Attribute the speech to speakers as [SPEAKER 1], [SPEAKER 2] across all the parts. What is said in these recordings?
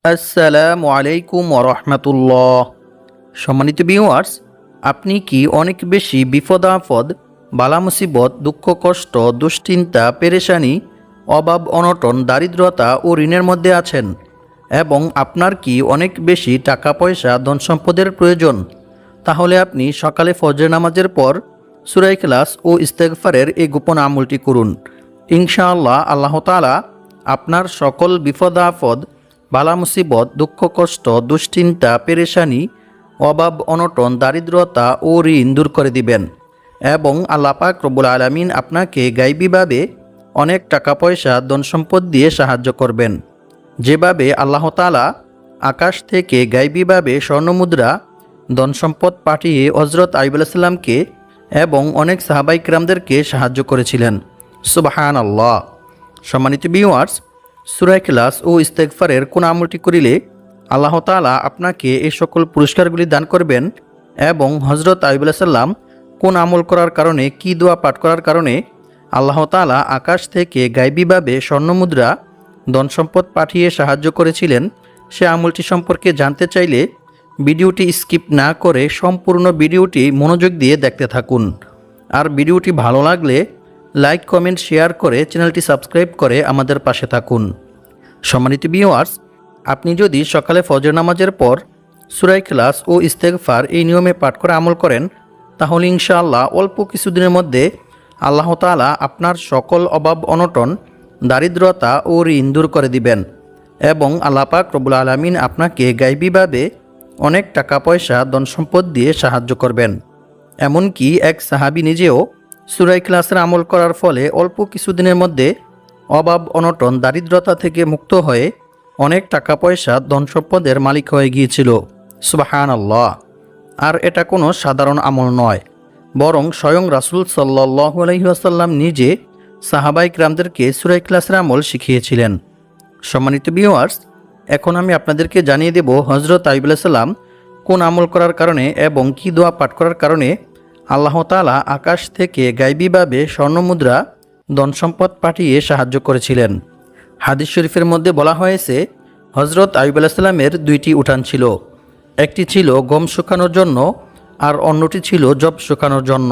[SPEAKER 1] আসসালামু আলাইকুম ওরহমতুল্লাহ। সম্মানিত ভিউয়ার্স, আপনি কি অনেক বেশি বিপদ আপদ, বালা মুসিবত, দুঃখ কষ্ট, দুশ্চিন্তা, পেরেশানি, অভাব অনটন, দারিদ্রতা ও ঋণের মধ্যে আছেন এবং আপনার কি অনেক বেশি টাকা পয়সা ধন সম্পদের প্রয়োজন? তাহলে আপনি সকালে ফজর নামাজের পর সূরা ইখলাস ও ইস্তেগফারের এই গোপন আমলটি করুন। ইনশাআল্লাহ আল্লাহ তাআলা আপনার সকল বিপদ আপদ, বালা মুসিবত, দুঃখ কষ্ট, দুশ্চিন্তা, পেরেশানি, অভাব অনটন, দারিদ্রতা ও ঋণ দূর করে দিবেন এবং আল্লাহ পাক রব্বুল আলামিন আপনাকে গায়বীভাবে অনেক টাকা পয়সা ধন সম্পদ দিয়ে সাহায্য করবেন। যেভাবে আল্লাহ তাআলা আকাশ থেকে গায়বীভাবে স্বর্ণমুদ্রা, ধন সম্পদ পাঠিয়ে হযরত আইয়ুব আলাইহিস সালামকে এবং অনেক সাহাবায়ে কিরামদেরকে সাহায্য করেছিলেন। সুবহানাল্লাহ। সম্মানিত ভিউয়ার্স, সূরা ইখলাস ও ইস্তেগফারের কোন আমলটি করিলে আল্লাহ তাআলা আপনাকে এই সকল পুরস্কারগুলি দান করবেন এবং হযরত আইয়ুব আলাইহিস সালাম কোন আমল করার কারণে, কি দোয়া পাঠ করার কারণে আল্লাহ তাআলা আকাশ থেকে গায়বীভাবে স্বর্ণমুদ্রা, ধন সম্পদ পাঠিয়ে সাহায্য করেছিলেন, সে আমলটি সম্পর্কে জানতে চাইলে ভিডিওটি স্কিপ না করে সম্পূর্ণ ভিডিওটি মনোযোগ দিয়ে দেখতে থাকুন। আর ভিডিওটি ভালো লাগলে লাইক, কমেন্ট, শেয়ার করে চ্যানেলটি সাবস্ক্রাইব করে আমাদের পাশে থাকুন। সম্মানিত ভিউয়ার্স, আপনি যদি সকালে ফজর নামাজের পর সূরা ইখলাস ও ইস্তেগফার এই নিয়মে পাঠ করে আমল করেন, তাহলে ইনশাআল্লাহ অল্প কিছুদিনের মধ্যে আল্লাহ তাআলা আপনার সকল অভাব অনটন, দারিদ্রতা ও ঋণ দূর করে দিবেন এবং আল্লাহ পাক রব্বুল আলামিন আপনাকে গায়বীভাবে অনেক টাকা পয়সা ধন সম্পদ দিয়ে সাহায্য করবেন। এমনকি এক সাহাবী নিজেও সূরা ইখলাসের আমল করার ফলে অল্প কিছুদিনের মধ্যে অভাব অনটন, দারিদ্রতা থেকে মুক্ত হয়ে অনেক টাকা পয়সা ধন সম্পদের মালিক হয়ে গিয়েছিল। সুবহানাল্লাহ। আর এটা কোনো সাধারণ আমল নয়, বরং স্বয়ং রাসূল সাল্লাল্লাহু আলাইহি ওয়াসাল্লাম নিজে সাহাবায়ে কিরামদেরকে সূরা ইখলাসের আমল শিখিয়েছিলেন। সম্মানিত ভিউয়ার্স, এখন আমি আপনাদেরকে জানিয়ে দেব হযরত আইয়ুব আলাইহিস সালাম কোন আমল করার কারণে এবং কি দোয়া পাঠ করার কারণে আল্লাহ তাআলা আকাশ থেকে গায়বীভাবে স্বর্ণমুদ্রা, ধন সম্পদ পাঠিয়ে সাহায্য করেছিলেন। হাদিস শরীফের মধ্যে বলা হয়েছে, হযরত আইয়ুব আলাইহিস সালামের দুইটি উঠান ছিল। একটি ছিল গম শুকানোর জন্য আর অন্যটি ছিল যব শুকানোর জন্য।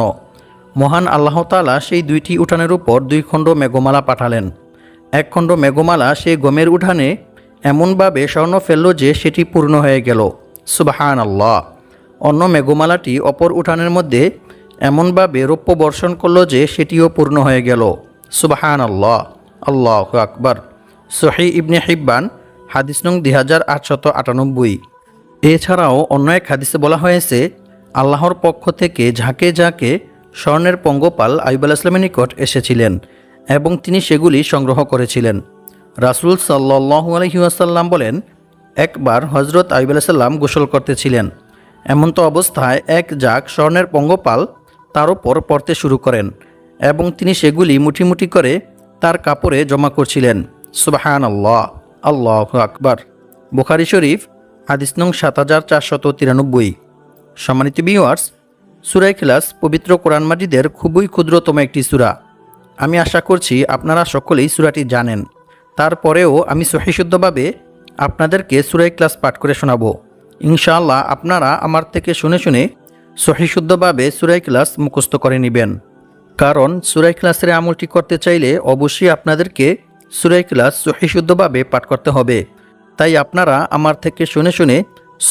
[SPEAKER 1] মহান আল্লাহ তাআলা সেই দুইটি উঠানের উপর 2 খণ্ড মেঘমালা পাঠালেন। এক খণ্ড মেঘমালা সেই গমের উঠানে এমনভাবে স্বর্ণ ফেলল যে সেটি পূর্ণ হয়ে গেল। সুবহানাল্লাহ। অন্য মেঘমালাটি অপর উঠানের মধ্যে এমনভাবে রৌপ্য বর্ষণ করল যে সেটিও পূর্ণ হয়ে গেল। সুবহানাল্লাহ। আল্লাহু আকবার। সহিহ ইবনে হিব্বান, হাদিস নং 2898। এছাড়াও অন্য এক হাদিসে বলা হয়েছে, আল্লাহর পক্ষ থেকে ঝাঁকে ঝাঁকে স্বর্ণের পঙ্গপাল আইয়ুব আলাইহিস সালামের নিকট এসেছিলেন এবং তিনি সেগুলি সংগ্রহ করেছিলেন। রাসূল সাল্লাল্লাহু আলাইহি ওয়াসাল্লাম বলেন, একবার হযরত আইয়ুব আলাইহিস সালাম গোসল করতেছিলেন। এমন্ত অবস্থায় এক ঝাঁক স্বর্ণের পঙ্গপাল তার উপর পড়তে শুরু করেন এবং তিনি সেগুলি মুঠি মুঠি করে তার কাপড়ে জমা করছিলেন। সুবহানাল্লাহ। আল্লাহু আকবার। বুখারী শরীফ, হাদিস নং 7493। সম্মানিত ভিউয়ার্স, সূরা ইখলাস পবিত্র কোরআন মাজিদের খুবই ক্ষুদ্রতম একটি সূরা। আমি আশা করছি আপনারা সকলেই সূরাটি জানেন। তারপরেও আমি সহিশুদ্ধভাবে আপনাদেরকে সূরা ইখলাস পাঠ করে শোনাবো। ইনশাআল্লাহ আপনারা আমার থেকে শুনে শুনে সহিশুদ্ধভাবে সূরা ইখলাস মুখস্থ করে নেবেন। কারণ সূরা ইখলাসের আমলটি করতে চাইলে অবশ্যই আপনাদেরকে সূরা ইখলাস সহিশুদ্ধভাবে পাঠ করতে হবে। তাই আপনারা আমার থেকে শুনে শুনে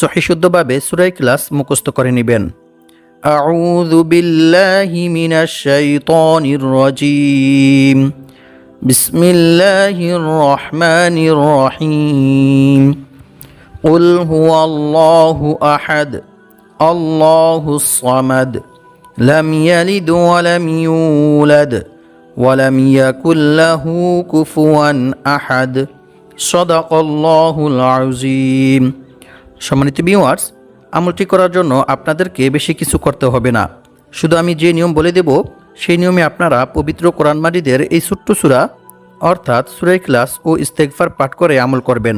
[SPEAKER 1] সহিশুদ্ধভাবে সূরা ইখলাস মুখস্থ করে নেবেন। আউযু বিল্লাহি মিনাশ শাইতানির রাজীম। বিসমিল্লাহির রহমানির রহিম। কুল হুয়াল্লাহু আহাদ, আল্লাহুস সামাদ, লাম ইয়ালিদ ওয়া লাম ইউলাদ ওয়া লাম ইয়াকুল লাহু কুফুয়ান আহাদ। সাদাকাল্লাহুল আযীম। সম্মানিত ভিউয়ার্স, আমলটি করার জন্য আপনাদেরকে বেশি কিছু করতে হবে না। শুধু আমি যে নিয়ম বলে দেব সেই নিয়মে আপনারা পবিত্র কোরআন মাজিদের এই ছোট্ট সূরা অর্থাৎ সূরা ইখলাস ও ইস্তেগফার পাঠ করে আমল করবেন।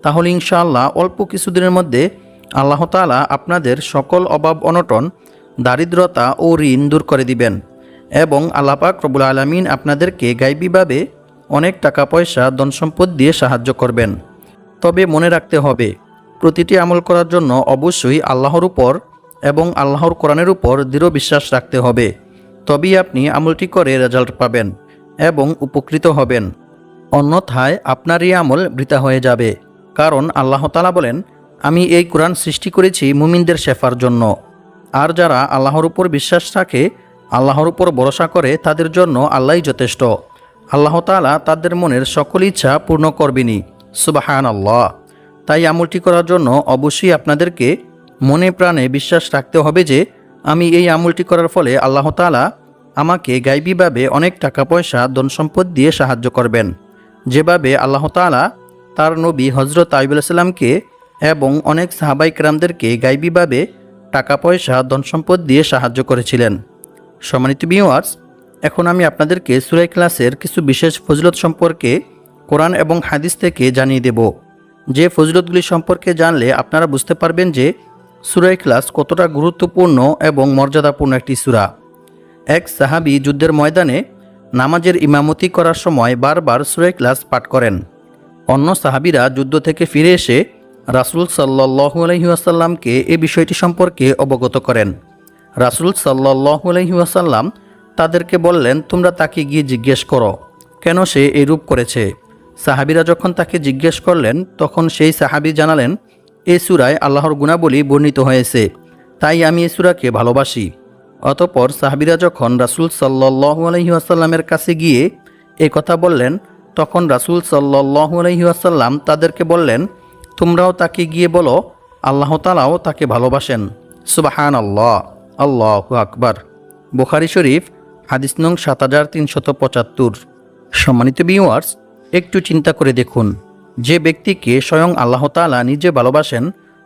[SPEAKER 1] তাহলে ইনশাআল্লাহ অল্প কিছুদিনের মধ্যে আল্লাহ তাআলা আপনাদের সকল অভাব অনটন, দারিদ্রতা ও ঋণ দূর করে দিবেন এবং আল্লাহ পাক রব্বুল আলামিন আপনাদেরকে গায়বীভাবে অনেক টাকা পয়সা, ধন সম্পদ দিয়ে সাহায্য করবেন। তবে মনে রাখতে হবে, প্রতিটি আমল করার জন্য অবশ্যই আল্লাহর উপর এবং আল্লাহর কোরআনের উপর দৃঢ় বিশ্বাস রাখতে হবে। তবেই আপনি আমলটি করে রেজাল্ট পাবেন এবং উপকৃত হবেন। অন্যথায় আপনার এই আমল বৃথা হয়ে যাবে। কারণ আল্লাহ তাআলা বলেন, আমি এই কোরআন সৃষ্টি করেছি মুমিনদের শেফার জন্য। আর যারা আল্লাহর উপর বিশ্বাস রাখে, আল্লাহর উপর ভরসা করে, তাদের জন্য আল্লাহই যথেষ্ট। আল্লাহ তাআলা তাদের মনের সকল ইচ্ছা পূর্ণ করবেনই। সুবহানাল্লাহ। তাই আমলটি করার জন্য অবশ্যই আপনাদেরকে মনে প্রাণে বিশ্বাস রাখতে হবে যে আমি এই আমলটি করার ফলে আল্লাহ তাআলা আমাকে গায়বীভাবে অনেক টাকা পয়সা ধন সম্পদ দিয়ে সাহায্য করবেন, যেভাবে আল্লাহ তাআলা তার নবী হযরত আইয়ুব আলাইহিস সালামকে এবং অনেক সাহাবায়ে কেরামদেরকে গায়বীভাবে টাকা পয়সা ধন সম্পদ দিয়ে সাহায্য করেছিলেন। সম্মানিত ভিউয়ার্স, এখন আমি আপনাদেরকে সূরা ইখলাসের কিছু বিশেষ ফজিলত সম্পর্কে কোরআন এবং হাদিস থেকে জানিয়ে দেব। যে ফজিলতগুলি সম্পর্কে জানলে আপনারা বুঝতে পারবেন যে সূরা ইখলাস কতটা গুরুত্বপূর্ণ এবং মর্যাদাপূর্ণ একটি সূরা। এক সাহাবী যুদ্ধের ময়দানে নামাজের ইমামতি করার সময় বারবার সূরা ইখলাস পাঠ করেন। অন্য সাহাবীরা যুদ্ধ থেকে ফিরে এসে রাসূল সাল্লাল্লাহু আলাইহি ওয়াসাল্লামকে এই বিষয়টি সম্পর্কে অবগত করেন। রাসূল সাল্লাল্লাহু আলাইহি ওয়াসাল্লাম তাদেরকে বললেন, তোমরা তাকে গিয়ে জিজ্ঞেস করো কেন সে এরূপ করেছে। সাহাবীরা যখন তাকে জিজ্ঞেস করলেন, তখন সেই সাহাবী জানালেন, এই সূরায় আল্লাহর গুণাবলী বর্ণিত হয়েছে, তাই আমি এই সূরাকে ভালোবাসি। অতঃপর সাহাবীরা যখন রাসূল সাল্লাল্লাহু আলাইহি ওয়াসাল্লামের কাছে গিয়ে এই কথা বললেন, তখন রাসূল সাল্লাল্লাহু আলাইহি ওয়াসাল্লাম তাদেরকে বললেন, তোমরাও তাকে গিয়ে বলো আল্লাহ তাআলাও তাকে ভালোবাসেন। সুবহানাল্লাহ, আল্লাহু আকবার। বুখারী শরীফ, হাদিস নং 7375। সম্মানিত ভিউয়ার্স, একটু চিন্তা করে দেখুন, যে ব্যক্তিকে স্বয়ং আল্লাহ তাআলা নিজে ভালোবাসেন,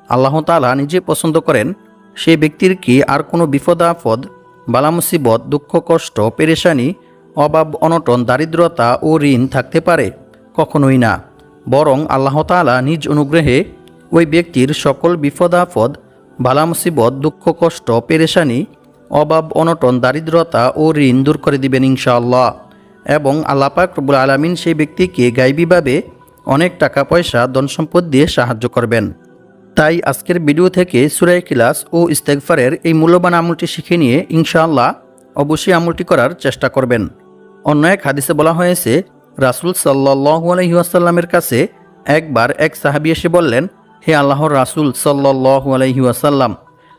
[SPEAKER 1] আল্লাহ তাআলা নিজে পছন্দ করেন, সেই ব্যক্তির কি আর কোনো বিপদ আপদ, বালা মুসিবত, দুঃখ কষ্ট, পেরেশানি, অভাব অনটন, দারিদ্রতা ও ঋণ থাকতে পারে? কখনোই না। বরং আল্লাহ তাআলা নিজ অনুগ্রহে ওই ব্যক্তির সকল বিপদ আপদ, বালা মুসিবত, দুঃখ কষ্ট, পেরেশানি, অভাব অনটন, দারিদ্রতা ও ঋণ দূর করে দিবেন ইনশাআল্লাহ। এবং আল্লাহ পাক রব্বুল আলামিন সেই ব্যক্তিকে গায়বীভাবে অনেক টাকা পয়সা ধন সম্পদ দিয়ে সাহায্য করবেন। তাই আজকের ভিডিও থেকে সূরা ইখলাস ও ইস্তেগফারের এই মূল্যবান আমলটি শিখে নিয়ে ইনশাআল্লাহ অবশ্যই আমলটি করার চেষ্টা করবেন। অন্য এক হাদিসে বলা হয়েছে, রাসূল সাল্লাল্লাহু আলাইহি ওয়াসাল্লামের কাছে একবার এক সাহাবী এসে বললেন, হে আল্লাহর রাসূল সাল্লাল্লাহু আলাইহি ওয়াসাল্লাম,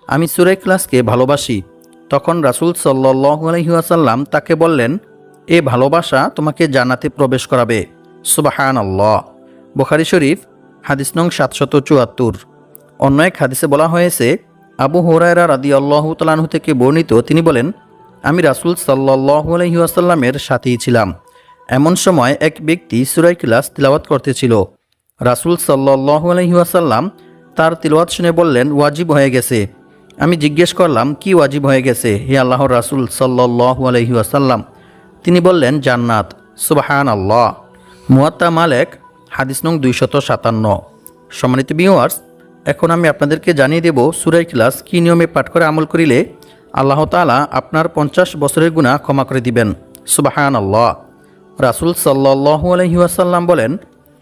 [SPEAKER 1] আমি সূরা ইখলাসকে ভালোবাসি। তখন রাসূল সাল্লাল্লাহু আলাইহি ওয়াসাল্লাম তাকে বললেন, এ ভালোবাসা তোমাকে জান্নাতে প্রবেশ করাবে। সুবহানাল্লাহ। বুখারী শরীফ, হাদিস নং 774। অন্য এক হাদিসে বলা হয়েছে, আবু হুরায়রা রাদিয়াল্লাহু তাআলা আনহু থেকে বর্ণিত, তিনি বলেন, আমি রাসূল সাল্লাল্লাহু আলাইহি ওয়াসাল্লামের সাথেই ছিলাম। এমন সময় এক ব্যক্তি সূরা ইখলাস তিলাওয়াত করতেছিল। রাসূল সাল্লাল্লাহু আলাইহি ওয়াসাল্লাম তার তিলাওয়াত শুনে বললেন, ওয়াজিব হয়ে গেছে। আমি জিজ্ঞেস করলাম, কি ওয়াজিব হয়ে গেছে হে আল্লাহর রাসূল সাল্লাল্লাহু আলাইহি ওয়াসাল্লাম? তিনি বললেন, জান্নাত। সুবহানাল্লাহ। মুয়াত্তা মালিক, হাদিস নং 257। সম্মানিত ভিউয়ার্স, এখন আমি আপনাদেরকে জানিয়ে দেব সূরা ইখলাস কী নিয়মে পাঠ করে আমল করিলে আল্লাহ তাআলা আপনার 50 বছরের গুনাহ ক্ষমা করে দিবেন। সুবহানাল্লাহ। রাসূল সাল্লাল্লাহু আলাইহি ওয়াসাল্লাম বলেন,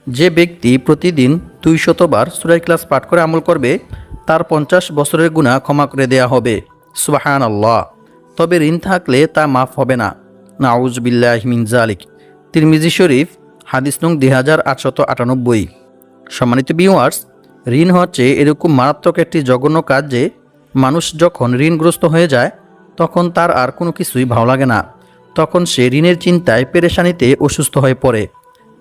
[SPEAKER 1] যে ব্যক্তি প্রতিদিন 200 বার সূরা ইখলাস পাঠ করে আমল করবে, তার 50 বছরের গুনাহ ক্ষমা করে দেয়া হবে। সুবহানাল্লাহ। তবে ঋণ থাকলে তা মাফ হবে না। নাউযু বিল্লাহি মিন যালিক। তিরমিজি শরীফ, হাদিস নং 2898। সম্মানিত ভিউয়ার্স, ঋণ হচ্ছে এরকম মারাত্মক একটি জঘন্য কাজ যে মানুষ যখন ঋণগ্রস্ত হয়ে যায় তখন তার আর কোনো কিছুই ভালো লাগে না। তখন সে ঋণের চিন্তায় পেরেশানিতে অসুস্থ হয়ে পড়ে।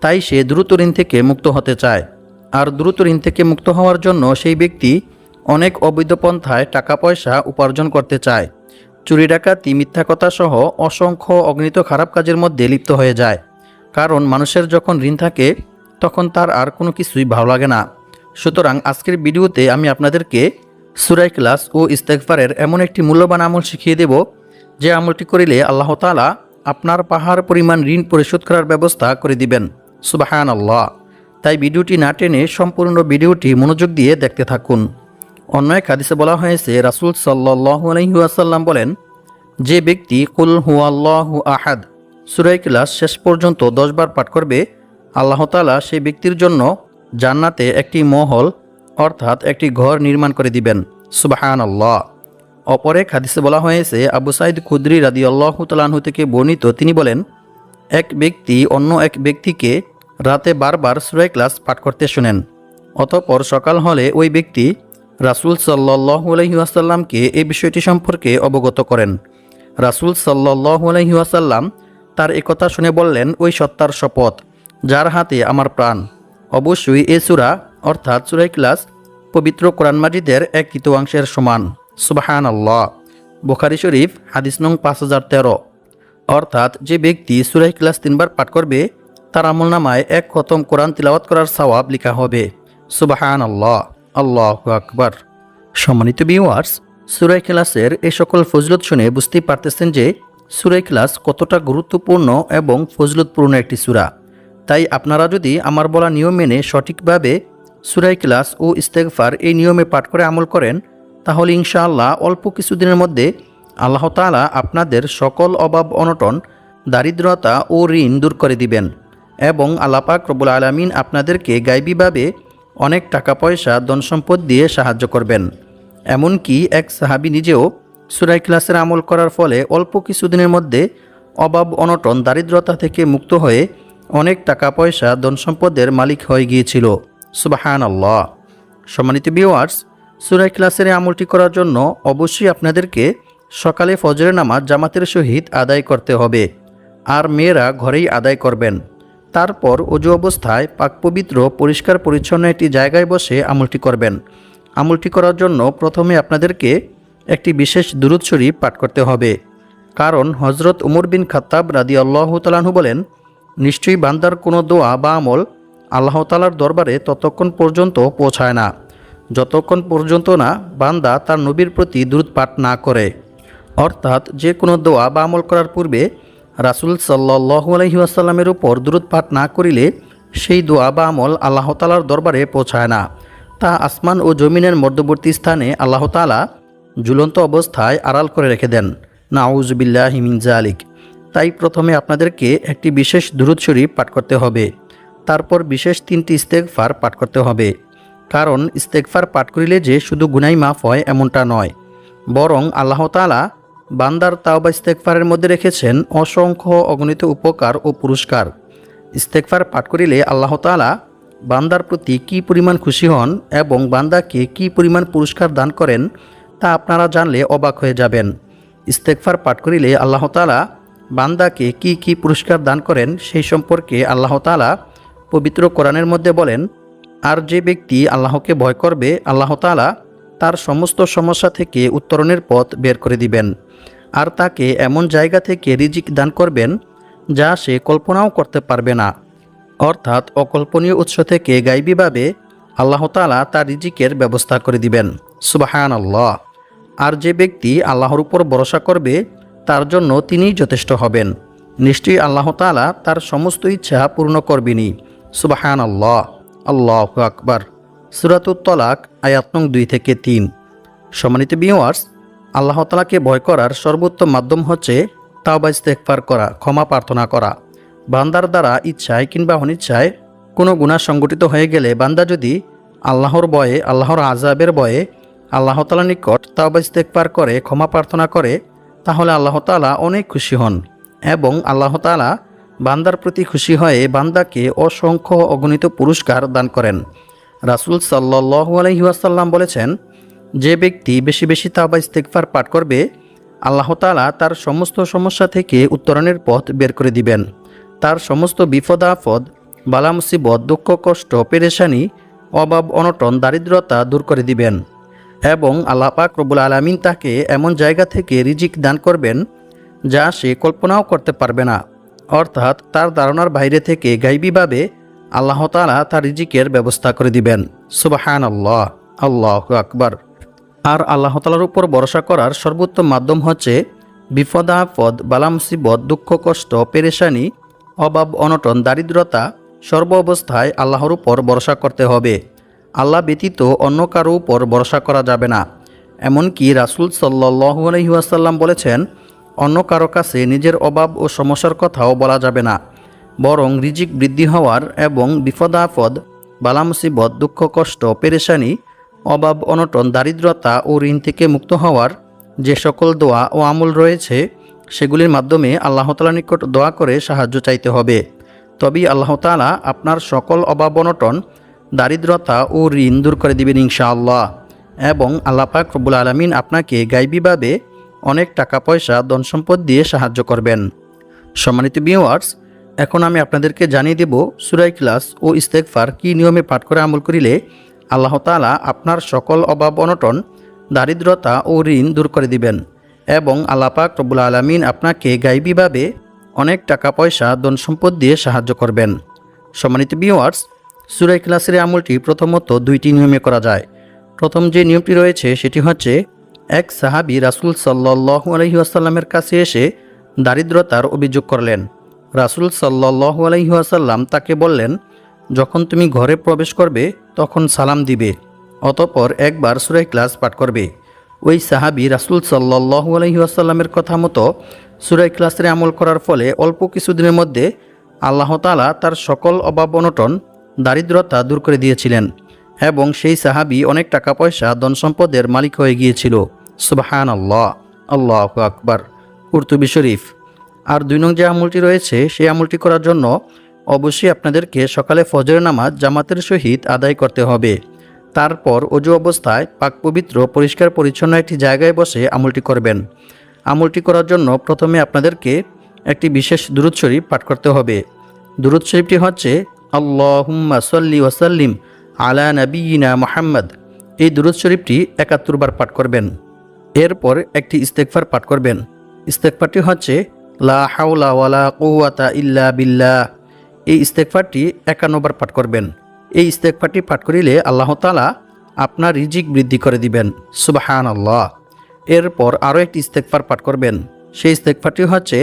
[SPEAKER 1] তাই সে দ্রুত ঋণ থেকে মুক্ত হতে চায়। আর দ্রুত ঋণ থেকে মুক্ত হওয়ার জন্য সেই ব্যক্তি অনেক অবৈধ পন্থায় টাকা পয়সা উপার্জন করতে চায়। চুরি ডাকাতি, মিথ্যা কথা সহ অসংখ্য অগণিত খারাপ কাজের মধ্যে লিপ্ত হয়ে যায়। কারণ মানুষের যখন ঋণ থাকে তখন তার আর কোনো কিছুই ভালো লাগে না। সুতরাং আজকের ভিডিওতে আমি আপনাদেরকে সূরা ইখলাস ও ইস্তেগফারের এমন একটি মূল্যবান আমল শিখিয়ে দেব, যে আমলটি করিলে আল্লাহ তাআলা আপনার পাহাড় পরিমাণ ঋণ পরিশোধ করার ব্যবস্থা করে দিবেন। সুবহানাল্লাহ। তাই ভিডিওটি না টেনে সম্পূর্ণ ভিডিওটি মনোযোগ দিয়ে দেখতে থাকুন। অন্য এক হাদিসে বলা হয়েছে, রাসূল সাল্লাল্লাহু আলাইহি ওয়াসাল্লাম বলেন, যে ব্যক্তি কুল হুয়াল্লাহু আহাদ সূরা ইখলাস শেষ পর্যন্ত 10 বার পাঠ করবে, আল্লাহ তাআলা সেই ব্যক্তির জন্য জান্নাতে একটি মহল অর্থাৎ একটি ঘর নির্মাণ করে দিবেন। সুবহানাল্লাহ। অপর এক হাদিসে বলা হয়েছে, আবু সাঈদ খুদরি রাদিয়াল্লাহু তাআলা আনহু থেকে বর্ণিত, তিনি বলেন, এক ব্যক্তি অন্য এক ব্যক্তিকে রাতে বারবার সূরা ইখলাস পাঠ করতে শুনেন। অতঃপর সকাল হলে ওই ব্যক্তি রাসূল সাল্লাল্লাহু আলাইহি ওয়াসাল্লামকে এই বিষয়টি সম্পর্কে অবগত করেন। রাসূল সাল্লাল্লাহু আলাইহি ওয়াসাল্লাম তার একথা শুনে বললেন, ওই সত্তার শপথ যার হাতে আমার প্রাণ, অবশ্যই এ সূরা অর্থাৎ সূরা ইখলাস পবিত্র কোরআন মাজিদের এক তৃতীয়াংশের সমান। সুবহানাল্লাহ। বুখারী শরীফ হাদিস নং 5013। অর্থাৎ যে ব্যক্তি সূরা ইখলাস 3 বার পাঠ করবে তার আমলনামায় এক খতম কোরআন তিলাওয়াত করার সওয়াব লেখা হবে। সুবহানাল্লাহ। আল্লাহু আকবার। সম্মানিত ভিউয়ার্স, সূরা ইখলাসের এই সকল ফজিলত শুনে বুঝতেই পারতেছেন যে সূরা ইখলাস কতটা গুরুত্বপূর্ণ এবং ফজিলতপূর্ণ একটি সূরা। তাই আপনারা যদি আমার বলা নিয়ম মেনে সঠিকভাবে সূরা ইখলাস ও ইস্তেগফার এই নিয়মে পাঠ করে আমল করেন, তাহলে ইনশাআল্লাহ অল্প কিছুদিনের মধ্যে আল্লাহ তাআলা আপনাদের সকল অভাব অনটন, দারিদ্রতা ও ঋণ দূর করে দিবেন এবং আল্লাহ পাক রব্বুল আলামিন আপনাদেরকে গায়বীভাবে অনেক টাকা পয়সা ধন সম্পদ দিয়ে সাহায্য করবেন। এমনকি এক সাহাবী নিজেও সূরা ইখলাসের আমল করার ফলে অল্প কিছুদিনের মধ্যে অভাব অনটন, দারিদ্রতা থেকে মুক্ত হয়ে অনেক টাকা পয়সা ধন সম্পদের মালিক হয়ে গিয়েছিল। সুবহানাল্লাহ। সম্মানিত ভিউয়ার্স, সূরা ইখলাসের আমলটি করার জন্য অবশ্যই আপনাদেরকে সকালে ফজরের নামাজ জামাতের সহিত আদায় করতে হবে, আর মেয়েরা ঘরেই আদায় করবেন। তারপর ওযু অবস্থায় পাক পবিত্র পরিষ্কার পরিচ্ছন্ন একটি জায়গায় বসে আমলটি করবেন। আমলটি করার জন্য প্রথমে আপনাদেরকে একটি বিশেষ দুরূদ শরীফ পাঠ করতে হবে, কারণ হযরত উমর বিন খাত্তাব রাদিয়াল্লাহু তাআলা আনহু বলেন, নিশ্চয়ই বান্দার কোনো দোয়া বা আমল আল্লাহ তাআলার দরবারে ততক্ষণ পর্যন্ত পৌঁছায় না যতক্ষণ পর্যন্ত না বান্দা তার নবীর প্রতি দুরূদ পাঠ না করে। অর্থাৎ যে কোনো দোয়া বা আমল করার পূর্বে রাসূল সাল্লাল্লাহু আলাইহি ওয়াসাল্লামের উপর দুরূদ পাঠ না করিলে সেই দোয়া বা আমল আল্লাহ তাআলার দরবারে পৌঁছায় না। তা আসমান ও জমিনের মধ্যবর্তী স্থানে আল্লাহ তাআলা ঝুলন্ত অবস্থায় আড়াল করে রেখে দেন। নাউযু বিল্লাহি মিন যালিক। তাই প্রথমে আপনাদেরকে একটি বিশেষ দুরূদ শরীফ পাঠ করতে হবে, তারপর বিশেষ 3টি ইস্তেগফার পাঠ করতে হবে। কারণ ইস্তেগফার পাঠ করিলে যে শুধু গুনাহ মাফ হয় এমনটা নয়, বরং আল্লাহ তাআলা বান্দার তাওবা ইস্তেগফারের মধ্যে রেখেছেন অসংখ্য অগণিত উপকার ও পুরস্কার। ইস্তেগফার পাঠ করিলে আল্লাহ তাআলা বান্দার প্রতি কী পরিমাণ খুশি হন এবং বান্দাকে কী পরিমাণ পুরস্কার দান করেন তা আপনারা জানলে অবাক হয়ে যাবেন। ইস্তেগফার পাঠ করিলে আল্লাহ তাআলা বান্দাকে কী কী পুরস্কার দান করেন সেই সম্পর্কে আল্লাহ তাআলা পবিত্র কোরআনের মধ্যে বলেন, আর যে ব্যক্তি আল্লাহকে ভয় করবে আল্লাহ তাআলা তার সমস্ত সমস্যা থেকে উত্তরণের পথ বের করে দিবেন, আর তাকে এমন জায়গা থেকে রিজিক দান করবেন যা সে কল্পনাও করতে পারবে না। অর্থাৎ অকল্পনীয় উৎস থেকে গায়বীভাবে আল্লাহ তাআলা তার রিজিকের ব্যবস্থা করে দিবেন। সুবহানাল্লাহ। আর যে ব্যক্তি আল্লাহর উপর ভরসা করবে তার জন্য তিনিই যথেষ্ট হবেন। নিশ্চয়ই আল্লাহ তাআলা তার সমস্ত ইচ্ছা পূর্ণ করবেনই। সুবহানাল্লাহ। আল্লাহু আকবার। সূরাতুত তলাক আয়াত নং 2 থেকে 3। সম্মানিত ভিউয়ার্স, আল্লাহ তাআলাকে ভয় করার সর্বোত্তম মাধ্যম হচ্ছে তাওবা ইস্তেগফার করা, ক্ষমা প্রার্থনা করা। বান্দার দ্বারা ইচ্ছায় কিংবা অনিচ্ছায় কোনো গুনাহ সংগঠিত হয়ে গেলে বান্দা যদি আল্লাহর ভয়ে, আল্লাহর আযাবের ভয়ে আল্লাহ তাআলার নিকট তাওবা ইস্তেগফার করে ক্ষমা প্রার্থনা করে, তাহলে আল্লাহ তাআলা অনেক খুশি হন এবং আল্লাহ তাআলা বান্দার প্রতি খুশি হয়ে বান্দাকে অসংখ্য অগণিত পুরস্কার দান করেন। রাসূল সাল্লাল্লাহু আলাইহি ওয়াসাল্লাম বলেছেন, যে ব্যক্তি বেশি বেশি তাওবা ইস্তেগফার পাঠ করবে আল্লাহ তাআলা তার সমস্ত সমস্যা থেকে উত্তরণের পথ বের করে দিবেন, তার সমস্ত বিপদ আপদ, বালা মুসিবত, দুঃখ কষ্ট, পেরেশানি, অভাব অনটন, দারিদ্রতা দূর করে দিবেন এবং আল্লাহ পাক রব্বুল আলামিন তাকে এমন জায়গা থেকে রিজিক দান করবেন যা সে কল্পনাও করতে পারবে না। অর্থাৎ তার ধারণার বাইরে থেকে গায়বীভাবে আল্লাহ তাআলা তার রিজিকের ব্যবস্থা করে দিবেন। সুবহানাল্লাহ। আল্লাহু আকবার। আর আল্লাহ তাআলার উপর ভরসা করার সর্বোত্তম মাধ্যম হচ্ছে বিপদ আপদ, বালা মুসিবত, দুঃখ কষ্ট, পেরেশানি, অভাব অনটন, দারিদ্রতা সর্ব অবস্থায় আল্লাহর উপর ভরসা করতে হবে। আল্লাহ ব্যতীত অন্য কারো উপর ভরসা করা যাবে না। এমনকি রাসূল সাল্লাল্লাহু আলাইহি ওয়াসাল্লাম বলেছেন, অন্য কারো কাছে নিজের অভাব ও সমস্যার কথাও বলা যাবে না, বরং রিজিক বৃদ্ধি হওয়ার এবং বিপদ আপদ, বালা মুসিবত, দুঃখ কষ্ট, পেরেশানি, অভাব অনটন, দারিদ্রতা ও ঋণ থেকে মুক্ত হওয়ার যে সকল দোয়া ও আমল রয়েছে সেগুলির মাধ্যমে আল্লাহ তাআলার নিকট দোয়া করে সাহায্য চাইতে হবে। তবেই আল্লাহ তাআলা আপনার সকল অভাব অনটন, দারিদ্রতা ও ঋণ দূর করে দিবেন ইনশাআল্লাহ। এবং আল্লাহ পাক রব্বুল আলামিন আপনাকে গায়বীভাবে অনেক টাকা পয়সা, ধন সম্পদ দিয়ে সাহায্য করবেন। সম্মানিত ভিউয়ার্স, এখন আমি আপনাদেরকে জানিয়ে দেব সূরা ইখলাস ও ইস্তেগফার কী নিয়মে পাঠ করে আমল করিলে আল্লাহ তাআলা আপনার সকল অভাব অনটন, দারিদ্রতা ও ঋণ দূর করে দিবেন এবং আল্লাহ পাক রব্বুল আলামিন আপনাকে গায়বীভাবে অনেক টাকা পয়সা, ধন সম্পদ দিয়ে সাহায্য করবেন। সম্মানিত ভিউয়ার্স, সূরা ইখলাসের আমলটি প্রথমত দুইটি নিয়মে করা যায়। প্রথম যে নিয়মটি রয়েছে সেটি হচ্ছে, এক সাহাবী রাসূল সাল্লাল্লাহু আলাইহি ওয়াসাল্লামের কাছে এসে দারিদ্রতার অভিযোগ করলেন। রাসূল সাল্লাল্লাহু আলাইহি ওয়াসাল্লাম তাকে বললেন, যখন তুমি ঘরে প্রবেশ করবে তখন সালাম দিবে, অতঃপর একবার সূরা ইখলাস পাঠ করবে। ওই সাহাবী রাসূল সাল্লাল্লাহু আলাইহি ওয়াসাল্লামের কথা মতো সূরা ইখলাসের আমল করার ফলে অল্প কিছুদিনের মধ্যে আল্লাহ তাআলা তার সকল অভাব অনটন, দারিদ্রতা দূর করে দিয়েছিলেন এবং সেই সাহাবী অনেক টাকা পয়সা, ধন সম্পদের মালিক হয়ে গিয়েছিল। সুবহানাল্লাহ, আল্লাহু আকবার। কুরতুবী শরীফ। আর 2 নং যে আমলটি রয়েছে সেই আমলটি করার জন্য অবশ্যই আপনাদেরকে সকালে ফজরের নামাজ জামাতের সহিত আদায় করতে হবে। তারপর ওযু অবস্থায় পাক পবিত্র, পরিষ্কার পরিচ্ছন্ন একটি জায়গায় বসে আমলটি করবেন। আমলটি করার জন্য প্রথমে আপনাদেরকে একটি বিশেষ দুরূদ শরীফ পাঠ করতে হবে। দুরূদ শরীফটি হচ্ছে আল্লাহুম্মা সাল্লি ওয়া সাল্লিম আলা নাবিয়িনা মুহাম্মদ। এই দুরূদ শরীফটি 71 বার পাঠ করবেন। এরপর একটি ইস্তেগফার পাঠ করবেন। ইস্তেগফারটি হচ্ছে লা হাওলা ওয়ালা কুওয়াতা ইল্লা বিল্লাহ। এই ইস্তেগফারটি 51 বার পাঠ করবেন। এই ইস্তেগফারটি পাঠ করিলে আল্লাহ তাআলা আপনার রিজিক বৃদ্ধি করে দিবেন। সুবহানাল্লাহ। এরপর আরও একটি ইস্তেগফার পাঠ করবেন। সেই ইস্তেগফারটি হচ্ছে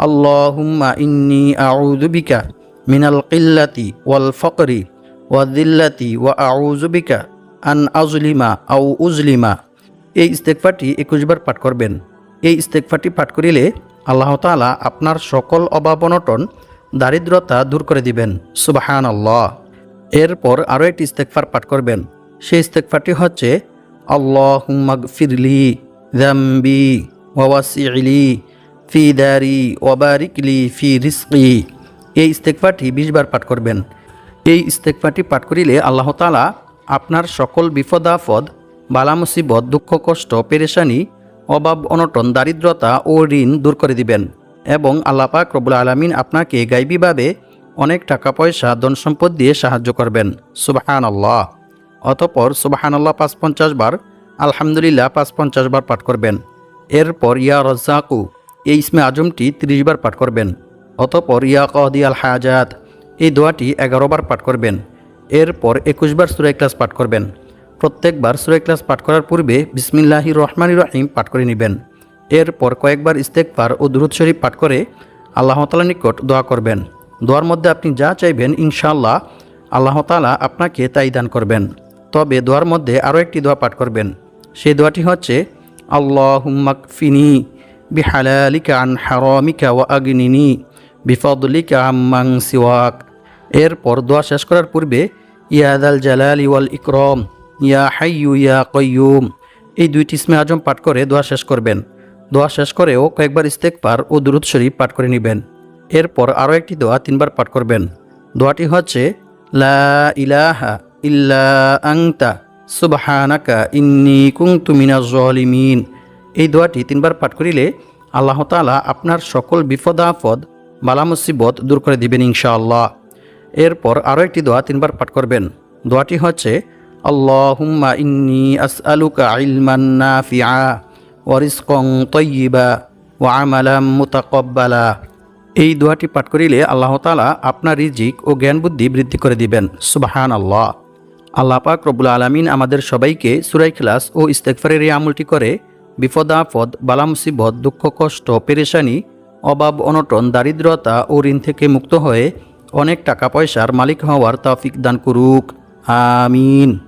[SPEAKER 1] আল্লাহুম্মা ইন্নী আউযু বিকা মিনাল কিল্লাতি ওয়াল ফাকরি ওয়া যিল্লাতি ওয়া আউযু বিকা আন আযলিমা আও উযলিমা। এই ইস্তেগফারটি 21 বার পাঠ করবেন। এই ইস্তেগফারটি পাঠ করিলে আল্লাহ তাআলা আপনার সকল অভাব অনটন, দারিদ্রতা দূর করে দিবেন। সুবহানাল্লাহ। এরপর আরও একটি ইস্তেগফার পাঠ করবেন। সেই ইস্তেগফারটি হচ্ছে আল্লাহুম্মা গফিরলি যামবি ওয়া ওয়াসি'লি ফি দারি ওয়া বারিকলি ফি রিজকি। এই ইস্তেগফারটি 20 বার পাঠ করবেন। এই ইস্তেগফারটি পাঠ করিলে আল্লাহ তাআলা আপনার সকল বিপদ আপদ, বালা মুসিবত, দুঃখ কষ্ট, পেরেশানি, অভাব অনটন, দারিদ্রতা ও ঋণ দূর করে দিবেন এবং আল্লাহ পাক রব্বুল আলামিন আপনাকে গায়বীভাবে অনেক টাকা পয়সা, ধন সম্পদ দিয়ে সাহায্য করবেন। সুবহানাল্লাহ। অতঃপর সুবহানাল্লাহ 550 বার, আলহামদুলিল্লাহ 550 বার পাঠ করবেন। এরপর ইয়া রাজ্জাকু, এই ইসমে আজমটি 30 বার পাঠ করবেন। অতঃপর ইয়া কাদি আল হাজাত, এই দোয়াটি 11 বার পাঠ করবেন। এরপর 21 বার সূরা ইখলাস পাঠ করবেন। প্রত্যেকবার সূরা ইখলাস পাঠ করার পূর্বে বিসমিল্লাহির রহমানির রহিম পাঠ করে নেবেন। এরপর কয়েকবার ইস্তেগফার ও দুরূদ শরীফ পাঠ করে আল্লাহ তাআলার নিকট দোয়া করবেন। দোয়ার মধ্যে আপনি যা চাইবেন ইনশাআল্লাহ আল্লাহ তাআলা আপনাকে তাই দান করবেন। তবে দোয়ার মধ্যে আরও একটি দোয়া পাঠ করবেন। সেই দোয়াটি হচ্ছে আল্লাহুম্মা কফিনি বিহালালিকা আন হারামিকা ওয়া আগনিনি বিফাদলিকা আম্মান সিওয়াক। এরপর দোয়া শেষ করার পূর্বে ইয়া যাল জালালি ওয়াল ইকরাম ইয়া হাইয়ু ইয়া কাইয়ুম, এই 2টি ইসমে আজম পাঠ করে দোয়া শেষ করবেন। দোয়া শেষ করেও কয়েকবার ইস্তেগফার ও দুরূদ শরীফ পাঠ করে নেবেন। এরপর আরও একটি দোয়া 3 বার পাঠ করবেন। দোয়াটি হচ্ছে লা ইলাহা ইল্লা আনতা সুবহানাকা ইন্নী কুনতু মিনাজ জালিমিন। এই দোয়াটি 3 বার পাঠ করিলে আল্লাহ তাআলা আপনার সকল বিপদ আপদ, বালা মুসিবত দূর করে দিবেন ইনশাআল্লাহ। এরপর আরও একটি দোয়া 3 বার পাঠ করবেন। দোয়াটি হচ্ছে আল্লাহুম্মা ইন্নী আসআলুকা ইলমান নাফিআ ওয়া রিজকান তাইয়্যিবা ওয়া আমালাম মুতাকাব্বালা। এই দোয়াটি পাঠ করিলে আল্লাহ তাআলা আপনার রিজিক ও জ্ঞান বুদ্ধি বৃদ্ধি করে দিবেন। সুবহানাল্লাহ। আল্লাহ পাক রব্বুল আলামিন আমাদের সবাইকে সূরা ইখলাস ও ইস্তেগফারের এই আমলটি করে বিপদ আপদ, বালা মুসিবত, দুঃখ কষ্ট, পেরেশানি, অভাব অনটন, দারিদ্রতা ও ঋণ থেকে মুক্ত হয়ে অনেক টাকা পয়সার মালিক হওয়ার তৌফিক দান করুক। আমিন।